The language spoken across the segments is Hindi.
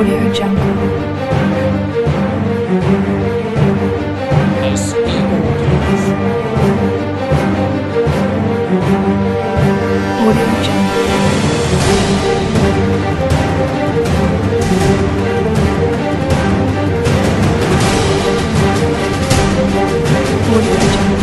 Audio Jungle. Audio Jungle. Audio Jungle. Audio Jungle.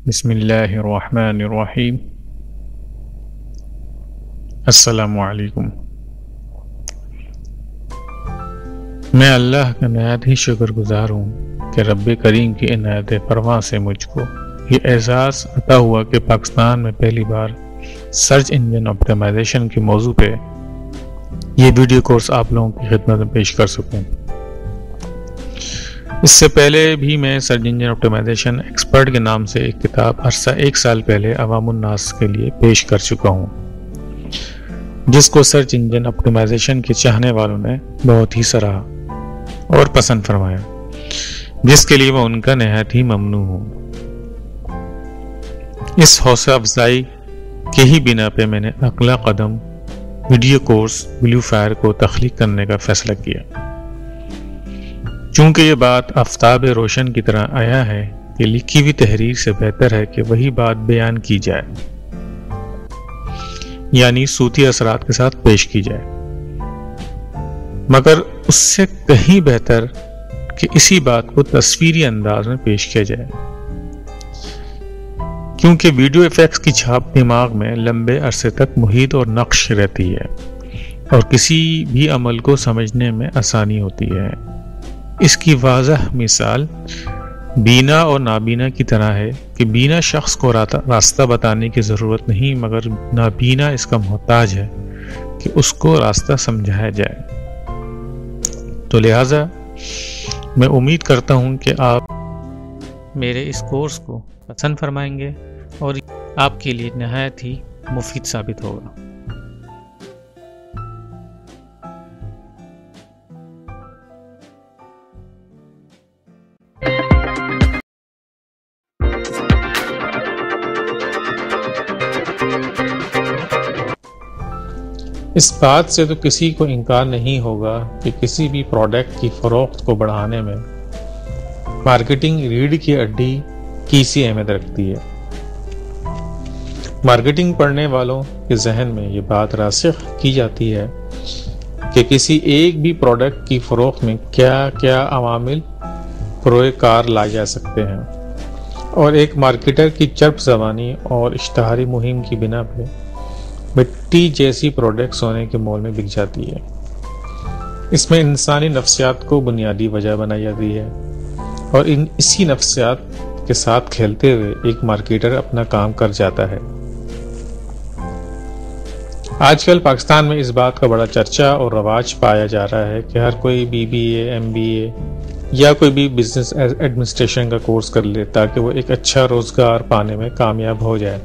बिस्मिल्लाहिर्रहमानिर्रहीम। अस्सलामुअलैकुम। मैं अल्लाह का नहायत ही शुक्रगुजार हूँ कि रब्बे करीम की इनायत फरमा से मुझको ये एहसास अता हुआ कि पाकिस्तान में पहली बार सर्च इंजन ऑप्टिमाइजेशन के मौजू पे ये वीडियो कोर्स आप लोगों की खिदमत में पेश कर सकूँ। इससे पहले भी मैं सर्च इंजन ऑप्टिमाइजेशन एक्सपर्ट के नाम से एक किताब अरसा 1 साल पहले अवामुन्नास के लिए पेश कर चुका हूँ, जिसको सर्च इंजन ऑप्टिमाइजेशन के चाहने वालों ने बहुत ही सराहा और पसंद फरमाया, जिसके लिए मैं उनका नहायत ही ममनू हूँ। इस हौसला अफजाई के ही बिना पे मैंने अगला कदम वीडियो कोर्स ब्लू फायर को तख्लीक करने का फैसला किया। चूंकि ये बात आफ्ताब रोशन की तरह आया है कि लिखी हुई तहरीर से बेहतर है कि वही बात बयान की जाए, यानी सूती असरात के साथ पेश की जाए, मगर उससे कहीं बेहतर कि इसी बात को तस्वीरी अंदाज में पेश किया जाए, क्योंकि वीडियो इफेक्ट्स की छाप दिमाग में लंबे अरसे तक मुहित और नक्श रहती है और किसी भी अमल को समझने में आसानी होती है। इसकी वाज़ह मिसाल बीना और नाबीना की तरह है कि बीना शख्स को रास्ता बताने की ज़रूरत नहीं, मगर नाबीना इसका मोहताज है कि उसको रास्ता समझाया जाए। तो लिहाजा मैं उम्मीद करता हूँ कि आप मेरे इस कोर्स को पसंद फरमाएंगे और आपके लिए नहायत ही मुफीद साबित होगा। इस बात से तो किसी को इनकार नहीं होगा कि किसी भी प्रोडक्ट की फरोख्त को बढ़ाने में मार्केटिंग रीढ़ की हड्डी की सी अहमियत रखती है। मार्केटिंग पढ़ने वालों के जहन में ये बात रासिख की जाती है कि किसी एक भी प्रोडक्ट की फरोख्त में क्या क्या अवामिल प्रोए कार लाए जा सकते हैं, और एक मार्केटर की चर्प ज़बानी और इश्तहारी मुहिम की बिना पे मिट्टी जैसी प्रोडक्ट सोने के मोल में बिक जाती है। इसमें इंसानी नफ्सियात को बुनियादी वजह बनाई जाती है और इसी नफ्सियात के साथ खेलते हुए एक मार्केटर अपना काम कर जाता है। आजकल पाकिस्तान में इस बात का बड़ा चर्चा और रवाज पाया जा रहा है कि हर कोई BBA, MBA या कोई भी बिजनेस एडमिनिस्ट्रेशन का कोर्स कर ले ताकि वो एक अच्छा रोजगार पाने में कामयाब हो जाए।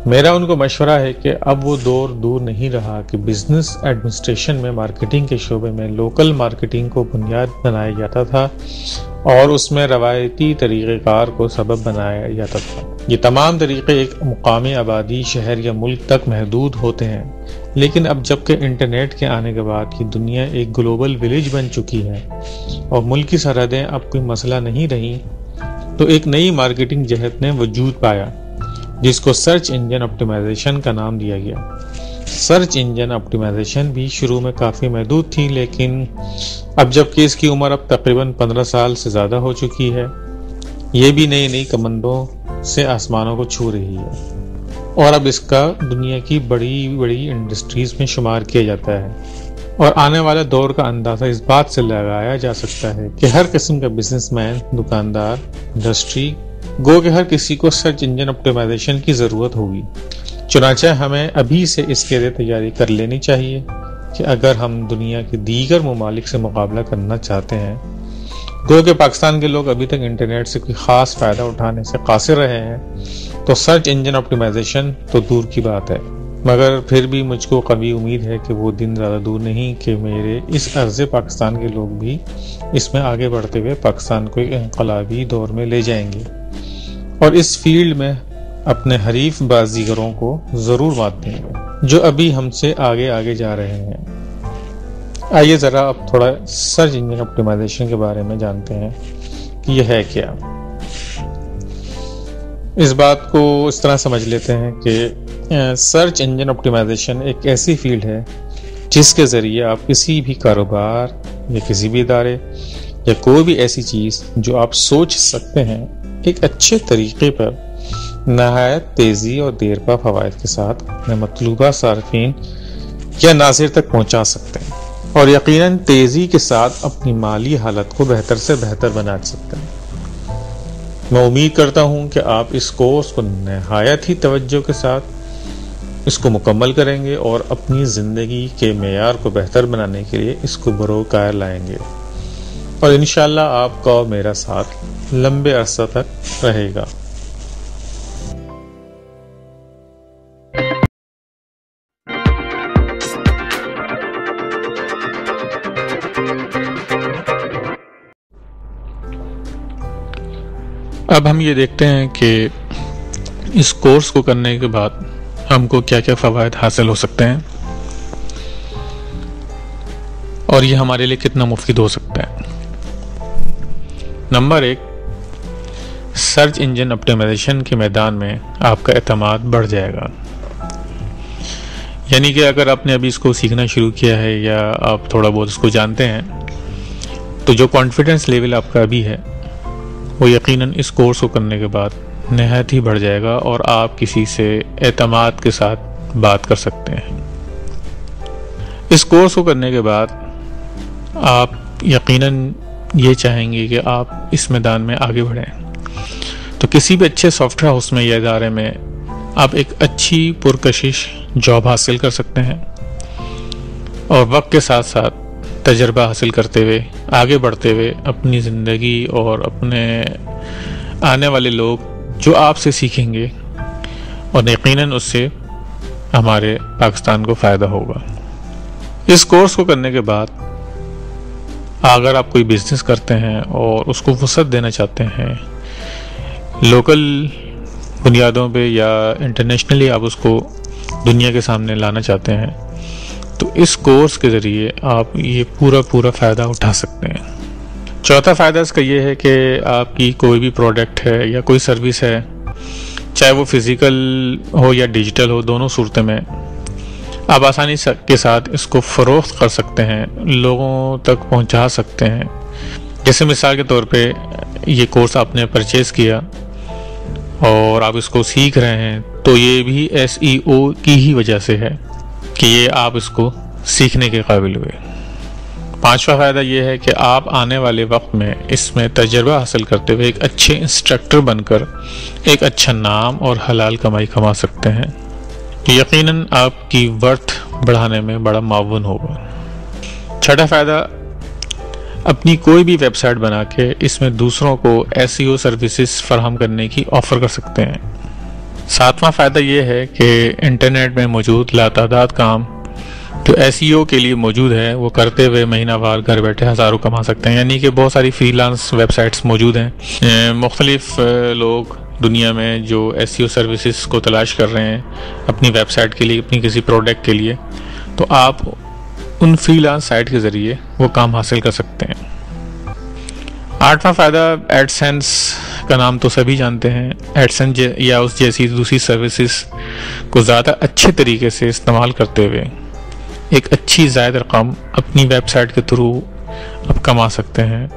मेरा उनको मशवरा है कि अब वो दौर दूर नहीं रहा कि बिजनेस एडमिनिस्ट्रेशन में मार्केटिंग के शोबे में लोकल मार्केटिंग को बुनियाद बनाया जाता था और उसमें रवायती तरीक़ेकार को सबब बनाया जाता था। ये तमाम तरीक़े एक मुकामी आबादी, शहर या मुल्क तक महदूद होते हैं, लेकिन अब जबकि इंटरनेट के आने के बाद ये दुनिया एक ग्लोबल विलेज बन चुकी है और मुल्क की सरहदें अब कोई मसला नहीं रही, तो एक नई मार्केटिंग जहत ने वजूद पाया जिसको सर्च इंजन ऑप्टिमाइजेशन का नाम दिया गया। सर्च इंजन ऑप्टिमाइजेशन भी शुरू में काफ़ी महदूद थी, लेकिन अब जबकि इसकी उम्र अब तकरीबन 15 साल से ज़्यादा हो चुकी है, ये भी नई नई कमंदों से आसमानों को छू रही है और अब इसका दुनिया की बड़ी बड़ी इंडस्ट्रीज में शुमार किया जाता है। और आने वाले दौर का अंदाज़ा इस बात से लगाया जा सकता है कि हर किस्म का बिजनेसमैन, दुकानदार, इंडस्ट्री गो के हर किसी को सर्च इंजन ऑप्टिमाइजेशन की ज़रूरत होगी। चुनांचे हमें अभी से इसके लिए तैयारी कर लेनी चाहिए कि अगर हम दुनिया के दीगर ममालिक से मुकाबला करना चाहते हैं। गो के पाकिस्तान के लोग अभी तक इंटरनेट से कोई ख़ास फ़ायदा उठाने से कासिर रहे हैं, तो सर्च इंजन ऑप्टिमाइजेशन तो दूर की बात है। मगर फिर भी मुझको कभी उम्मीद है कि वो दिन ज़्यादा दूर नहीं कि मेरे इस अर्ज़े पाकिस्तान के लोग भी इसमें आगे बढ़ते हुए पाकिस्तान को एक इनकलाबी दौर में ले जाएंगे और इस फील्ड में अपने हरीफ बाजीगरों को ज़रूर मात देंगे जो अभी हमसे आगे आगे जा रहे हैं। आइए ज़रा अब थोड़ा सर्च इंजन ऑप्टिमाइजेशन के बारे में जानते हैं कि यह है क्या। इस बात को इस तरह समझ लेते हैं कि सर्च इंजन ऑप्टिमाइजेशन एक ऐसी फील्ड है जिसके ज़रिए आप किसी भी कारोबार या किसी भी इदारे या कोई भी ऐसी चीज़ जो आप सोच सकते हैं एक अच्छे तरीके पर नहायत तेज़ी और देरपा फ़वाइद के साथ अपने मतलूबा सार्फिन या नाज़िर तक पहुंचा सकते हैं और यकीनन तेज़ी के साथ अपनी माली हालत को बेहतर से बेहतर बना सकते हैं। मैं उम्मीद करता हूं कि आप इस कोर्स को नहायत ही तवज्जो के साथ इसको मुकम्मल करेंगे और अपनी ज़िंदगी के मेयार को बेहतर बनाने के लिए इसको बरोकार लाएंगे और इंशाअल्लाह आपका और मेरा साथ लंबे अरसा तक रहेगा। अब हम ये देखते हैं कि इस कोर्स को करने के बाद हमको क्या क्या फ़वाइद हासिल हो सकते हैं और ये हमारे लिए कितना मुफीद हो सकता है। नंबर 1, सर्च इंजन ऑप्टिमाइजेशन के मैदान में आपका एतमाद बढ़ जाएगा। यानी कि अगर आपने अभी इसको सीखना शुरू किया है या आप थोड़ा बहुत इसको जानते हैं तो जो कॉन्फिडेंस लेवल आपका अभी है वो यकीनन इस कोर्स को करने के बाद नहायत ही बढ़ जाएगा और आप किसी से एतमाद के साथ बात कर सकते हैं। इस कोर्स को करने के बाद आप यकीनन ये चाहेंगे कि आप इस मैदान में आगे बढ़ें। तो किसी भी अच्छे सॉफ्टवेयर हाउस में या इदारे में आप एक अच्छी पुरकशिश जॉब हासिल कर सकते हैं और वक्त के साथ साथ तजर्बा हासिल करते हुए आगे बढ़ते हुए अपनी ज़िंदगी और अपने आने वाले लोग जो आपसे सीखेंगे और यकीनन उससे हमारे पाकिस्तान को फ़ायदा होगा। इस कोर्स को करने के बाद अगर आप कोई बिज़नेस करते हैं और उसको वसअत देना चाहते हैं, लोकल बुनियादों पे या इंटरनेशनली आप उसको दुनिया के सामने लाना चाहते हैं, तो इस कोर्स के ज़रिए आप ये पूरा फ़ायदा उठा सकते हैं। चौथा फ़ायदा इसका ये है कि आपकी कोई भी प्रोडक्ट है या कोई सर्विस है, चाहे वो फिज़िकल हो या डिजिटल हो, दोनों सूरत में आप आसानी के साथ इसको फ़रोख्त कर सकते हैं, लोगों तक पहुंचा सकते हैं। जैसे मिसाल के तौर पे ये कोर्स आपने परचेज़ किया और आप इसको सीख रहे हैं, तो ये भी SEO की ही वजह से है कि ये आप इसको सीखने के काबिल हुए। पांचवा फ़ायदा ये है कि आप आने वाले वक्त में इसमें तजर्बा हासिल करते हुए एक अच्छे इंस्ट्रक्टर बनकर एक अच्छा नाम और हलाल कमाई कमा सकते हैं। यकीनन आपकी वर्थ बढ़ाने में बड़ा मावन होगा। छठा फ़ायदा, अपनी कोई भी वेबसाइट बना के इसमें दूसरों को SEO सर्विसेज फराहम करने की ऑफ़र कर सकते हैं। सातवां फ़ायदा ये है कि इंटरनेट में मौजूद लातादाद काम जो SEO के लिए मौजूद है वो करते हुए महीनावार घर बैठे हज़ारों कमा सकते हैं। यानी कि बहुत सारी फ्रीलांस वेबसाइट्स मौजूद हैं। मुख्तलिफ लोग दुनिया में जो SEO सर्विसेज को तलाश कर रहे हैं अपनी वेबसाइट के लिए, अपनी किसी प्रोडक्ट के लिए, तो आप उन फ्रीलांस साइट के ज़रिए वो काम हासिल कर सकते हैं। आठवां फ़ायदा, एडसेंस का नाम तो सभी जानते हैं। एडसेंस या उस जैसी दूसरी सर्विसेज को ज़्यादा अच्छे तरीके से इस्तेमाल करते हुए एक अच्छी ज़ायद रकम अपनी वेबसाइट के थ्रू आप कमा सकते हैं।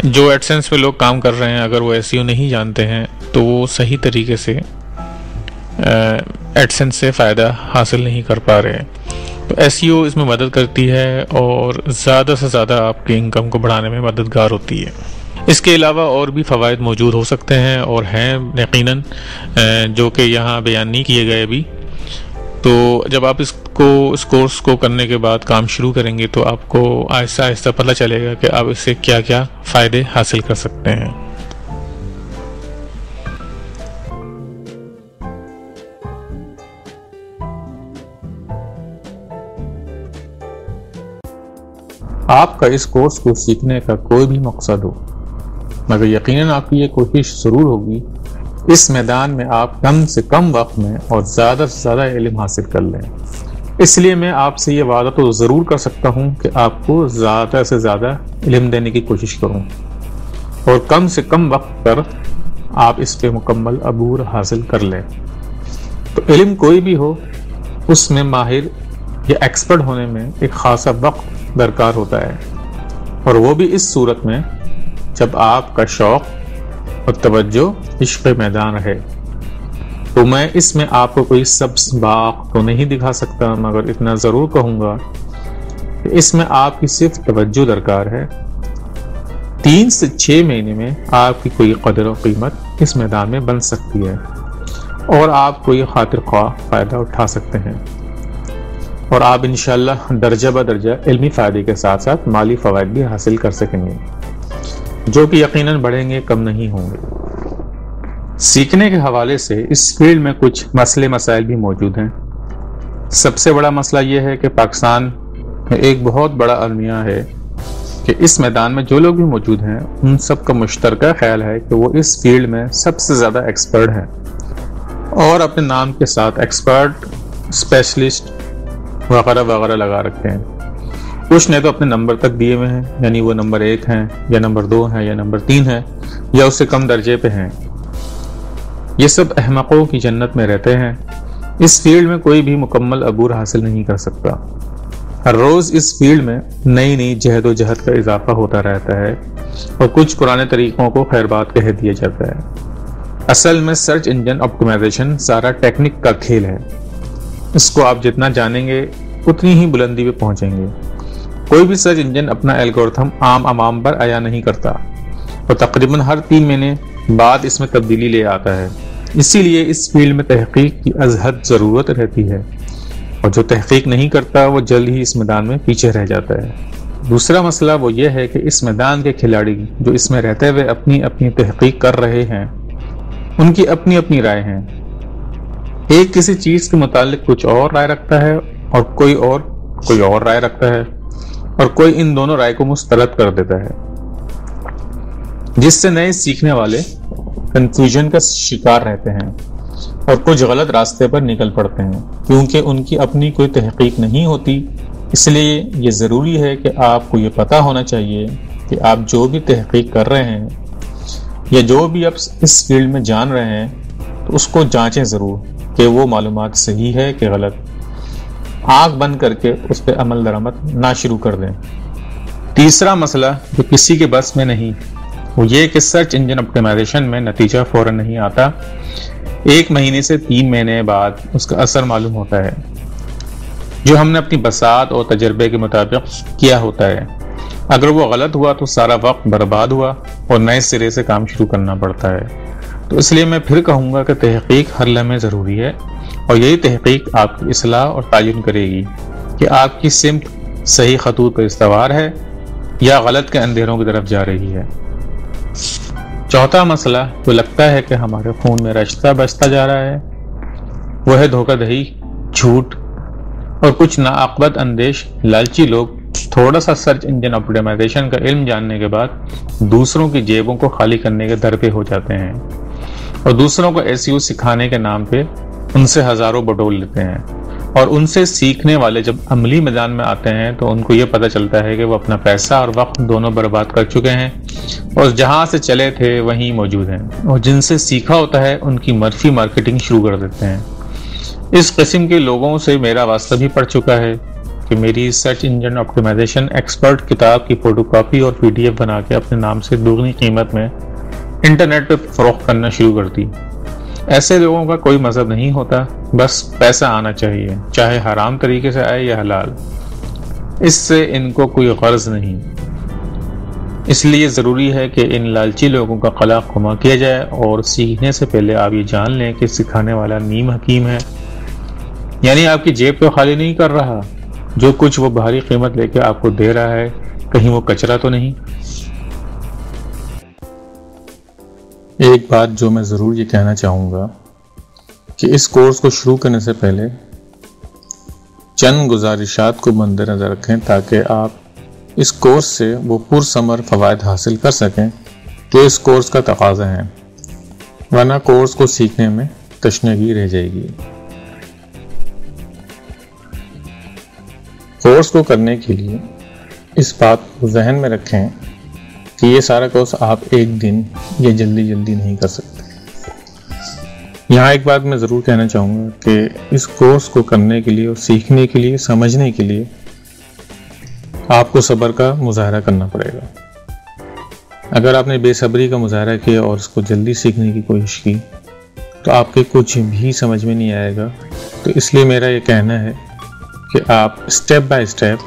जो एडसेंस पे लोग काम कर रहे हैं, अगर वो SEO नहीं जानते हैं तो वो सही तरीके से एडसेंस से फ़ायदा हासिल नहीं कर पा रहे हैं। तो एसईओ इसमें मदद करती है और ज़्यादा से ज़्यादा आपकी इनकम को बढ़ाने में मददगार होती है। इसके अलावा और भी फ़वाइद मौजूद हो सकते हैं और हैं यकीनन, जो कि यहाँ बयान नहीं किए गए अभी। तो जब आप इस कोर्स को करने के बाद काम शुरू करेंगे तो आपको आहिस्ता आहिस्ता पता चलेगा कि आप इससे क्या क्या फ़ायदे हासिल कर सकते हैं। आपका इस कोर्स को सीखने का कोई भी मकसद हो, मगर यकीनन आपकी ये कोशिश ज़रूर होगी इस मैदान में आप कम से कम वक्त में और ज़्यादा से ज़्यादा इल्म हासिल कर लें। इसलिए मैं आपसे ये वादा तो ज़रूर कर सकता हूँ कि आपको ज़्यादा से ज़्यादा इल्म देने की कोशिश करूँ और कम से कम वक्त पर आप इस पे मुकम्मल अबूर हासिल कर लें। तो इल्म कोई भी हो, उसमें माहिर या एक्सपर्ट होने में एक खासा वक्त दरकार होता है, और वो भी इस सूरत में जब आपका शौक़ और तवज्जो इश्क़ मैदान रहे। तो मैं इसमें आपको कोई सब्ज़ बाग तो नहीं दिखा सकता, मगर इतना ज़रूर कहूँगा कि इसमें आपकी सिर्फ तवज्जो दरकार है। 3 से 6 महीने में आपकी कोई कदर और कीमत इस मैदान में बन सकती है और आप कोई खातिर ख्वाह फ़ायदा उठा सकते हैं, और आप इंशाअल्लाह दर्जा ब दर्जा इल्मी फ़ायदे के साथ साथ माली फ़वाइद भी हासिल कर सकेंगे, जो कि यकीनन बढ़ेंगे, कम नहीं होंगे। सीखने के हवाले से इस फील्ड में कुछ मसले मसाइल भी मौजूद हैं। सबसे बड़ा मसला यह है कि पाकिस्तान में एक बहुत बड़ा अलमिया है कि इस मैदान में जो लोग भी मौजूद हैं उन सब का मुश्तरका ख्याल है कि वो इस फील्ड में सबसे ज़्यादा एक्सपर्ट हैं और अपने नाम के साथ एक्सपर्ट, स्पेशलिस्ट वगैरह वगैरह लगा रखते हैं। कुछ ने तो अपने नंबर तक दिए हुए हैं, यानी वो नंबर 1 हैं या नंबर 2 हैं या नंबर 3 हैं या उससे कम दर्जे पे हैं। ये सब अहमकों की जन्नत में रहते हैं। इस फील्ड में कोई भी मुकम्मल अबूर हासिल नहीं कर सकता। हर रोज़ इस फील्ड में नई नई जहद का इजाफा होता रहता है और कुछ पुराने तरीकों को खैरबाद कह दिया जाता है। असल में सर्च इंजन ऑप्टिमाइजेशन सारा टेक्निक का खेल है। इसको आप जितना जानेंगे उतनी ही बुलंदी पे पहुंचेंगे। कोई भी सर्च इंजन अपना एल्गोरिथम आम आवाम पर आया नहीं करता और तकरीबन हर 3 महीने बाद इसमें तब्दीली ले आता है। इसीलिए इस फील्ड में तहकीक की अज़हद ज़रूरत रहती है, और जो तहकीक नहीं करता वो जल्द ही इस मैदान में पीछे रह जाता है। दूसरा मसला वो ये है कि इस मैदान के खिलाड़ी जो इसमें रहते हुए अपनी अपनी तहकीक कर रहे हैं, उनकी अपनी अपनी राय हैं। एक किसी चीज़ के मुतालिक कुछ और राय रखता है और कोई और राय रखता है, और कोई इन दोनों राय को मुस्तरद कर देता है, जिससे नए सीखने वाले कंफ्यूजन का शिकार रहते हैं और कुछ गलत रास्ते पर निकल पड़ते हैं, क्योंकि उनकी अपनी कोई तहकीक नहीं होती। इसलिए ये ज़रूरी है कि आपको ये पता होना चाहिए कि आप जो भी तहकीक कर रहे हैं या जो भी आप इस फील्ड में जान रहे हैं, तो उसको जांचें ज़रूर कि वो मालूमात सही है कि गलत। आँख बंद करके उस पर अमल दरामद ना शुरू कर दें। तीसरा मसला जो किसी के बस में नहीं, वो ये कि सर्च इंजन ऑप्टिमाइजेशन में नतीजा फौरन नहीं आता। 1 महीने से 3 महीने बाद उसका असर मालूम होता है, जो हमने अपनी बसात और तजर्बे के मुताबिक किया होता है। अगर वो गलत हुआ तो सारा वक्त बर्बाद हुआ और नए सिरे से काम शुरू करना पड़ता है। तो इसलिए मैं फिर कहूँगा कि तहकीक हर लम्हे ज़रूरी है, और यही तहकीक आपकी इस्लाह और तायुन करेगी कि आपकी सिमत सही खतूत पर इस्तवार है या गलत के अंधेरों की तरफ जा रही है। चौथा मसला तो लगता है कि हमारे खून में रचता बचता जा रहा है, वह है धोखाधड़ी, झूठ और कुछ नाअक़बत अंदेश लालची लोग थोड़ा सा सर्च इंजन ऑप्टिमाइजेशन का इल्म जानने के बाद दूसरों की जेबों को खाली करने के दर पे हो जाते हैं और दूसरों को एसईओ सिखाने के नाम पे उनसे हजारों बटोर लेते हैं। और उनसे सीखने वाले जब अमली मैदान में आते हैं तो उनको ये पता चलता है कि वो अपना पैसा और वक्त दोनों बर्बाद कर चुके हैं और जहां से चले थे वहीं मौजूद हैं, और जिनसे सीखा होता है उनकी मर्फी मार्केटिंग शुरू कर देते हैं। इस किस्म के लोगों से मेरा वास्ता भी पड़ चुका है कि मेरी सर्च इंजन ऑप्टिमाइजेशन एक्सपर्ट किताब की फोटोकॉपी और PDF बना के अपने नाम से दोगुनी कीमत में इंटरनेट पर फरोख्त करना शुरू कर दी, ऐसे लोगों का कोई मजहब नहीं होता, बस पैसा आना चाहिए, चाहे हराम तरीके से आए या हलाल। इससे इनको कोई गर्ज नहीं। इसलिए ज़रूरी है कि इन लालची लोगों का कला खुमा किया जाए और सीखने से पहले आप ये जान लें कि सिखाने वाला नीम हकीम है, यानी आपकी जेब तो खाली नहीं कर रहा। जो कुछ वो भारी कीमत लेके आपको दे रहा है, कहीं वो कचरा तो नहीं। एक बात जो मैं ज़रूर ये कहना चाहूँगा कि इस कोर्स को शुरू करने से पहले चंद गुजारिशात को मद्देनज़र रखें ताकि आप इस कोर्स से वो पुरसमर फ़वायद हासिल कर सकें जो इस कोर्स का तकाज़ा है, वरना कोर्स को सीखने में तशनगी रह जाएगी। कोर्स को करने के लिए इस बात को जहन में रखें कि ये सारा कोर्स आप एक दिन या जल्दी नहीं कर सकते। यहाँ एक बात मैं ज़रूर कहना चाहूँगा कि इस कोर्स को करने के लिए और सीखने के लिए, समझने के लिए आपको सब्र का मुजाहरा करना पड़ेगा। अगर आपने बेसब्री का मुजाहरा किया और इसको जल्दी सीखने की कोशिश की तो आपके कुछ भी समझ में नहीं आएगा। तो इसलिए मेरा ये कहना है कि आप स्टेप बाय स्टेप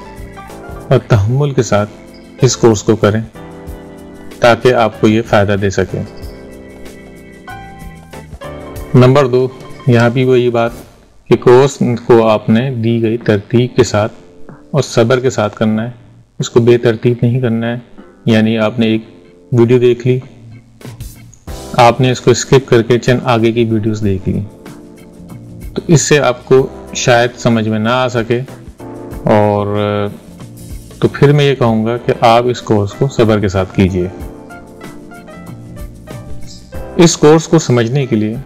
और तहम्मुल के साथ इस कोर्स को करें ताकि आपको ये फ़ायदा दे सके। नंबर 2, यहाँ भी वही बात कि कोर्स को आपने दी गई तरतीब के साथ और सब्र के साथ करना है, इसको बेतरतीब नहीं करना है। यानी आपने एक वीडियो देख ली, आपने इसको स्किप करके चंद आगे की वीडियोस देख ली, तो इससे आपको शायद समझ में ना आ सके। और तो फिर मैं ये कहूँगा कि आप इस कोर्स को सब्र के साथ कीजिए। इस कोर्स को समझने के लिए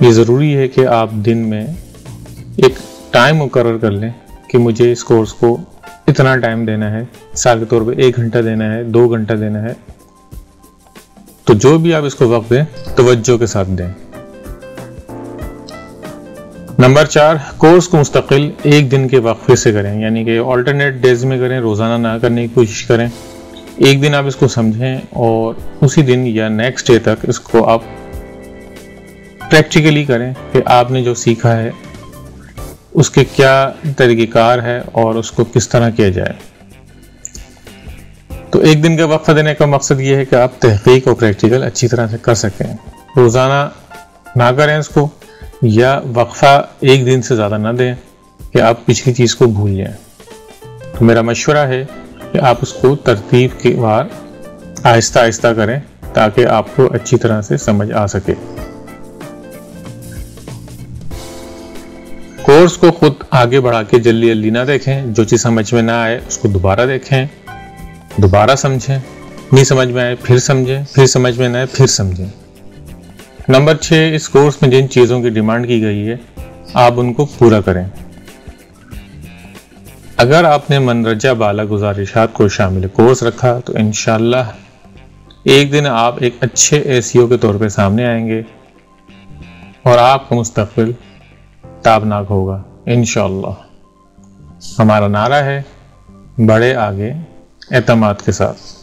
ये ज़रूरी है कि आप दिन में एक टाइम मुकर्रर कर लें कि मुझे इस कोर्स को इतना टाइम देना है, मिसाल के तौर पे 1 घंटा देना है, 2 घंटा देना है। तो जो भी आप इसको वक्त दें, तवज्जो के साथ दें। नंबर 4, कोर्स को मुस्तकिल 1 दिन के वक्फे से करें, यानी कि ऑल्टरनेट डेज में करें, रोज़ाना ना करने की कोशिश करें। एक दिन आप इसको समझें और उसी दिन या नेक्स्ट डे तक इसको आप प्रैक्टिकली करें कि आपने जो सीखा है उसके क्या तरीक़ेकार है और उसको किस तरह किया जाए। तो 1 दिन का वक्फा देने का मकसद ये है कि आप तहक़ीक़ और प्रैक्टिकल अच्छी तरह से कर सकें। रोज़ाना ना करें इसको, या वक्फा 1 दिन से ज़्यादा ना दें कि आप पिछली चीज़ को भूल जाएं। तो मेरा मशवरा है कि आप उसको तरतीब के बार आहिस्ता आहिस्ता करें ताकि आपको अच्छी तरह से समझ आ सके। कोर्स को खुद आगे बढ़ा के जल्दी ना देखें। जो चीज़ समझ में ना आए उसको दोबारा देखें, दोबारा समझें, नहीं समझ में आए फिर समझें, फिर समझ में ना आए फिर समझें। नंबर 6, इस कोर्स में जिन चीज़ों की डिमांड की गई है आप उनको पूरा करें। अगर आपने मनरजा बाला गुजारिशात को शामिल कोर्स रखा तो इंशाअल्लाह एक दिन आप एक अच्छे एसीओ के तौर पे सामने आएंगे और आपका मुस्तकबिल ताबनाक होगा इंशाअल्लाह। हमारा नारा है बढ़े आगे एतमाद के साथ।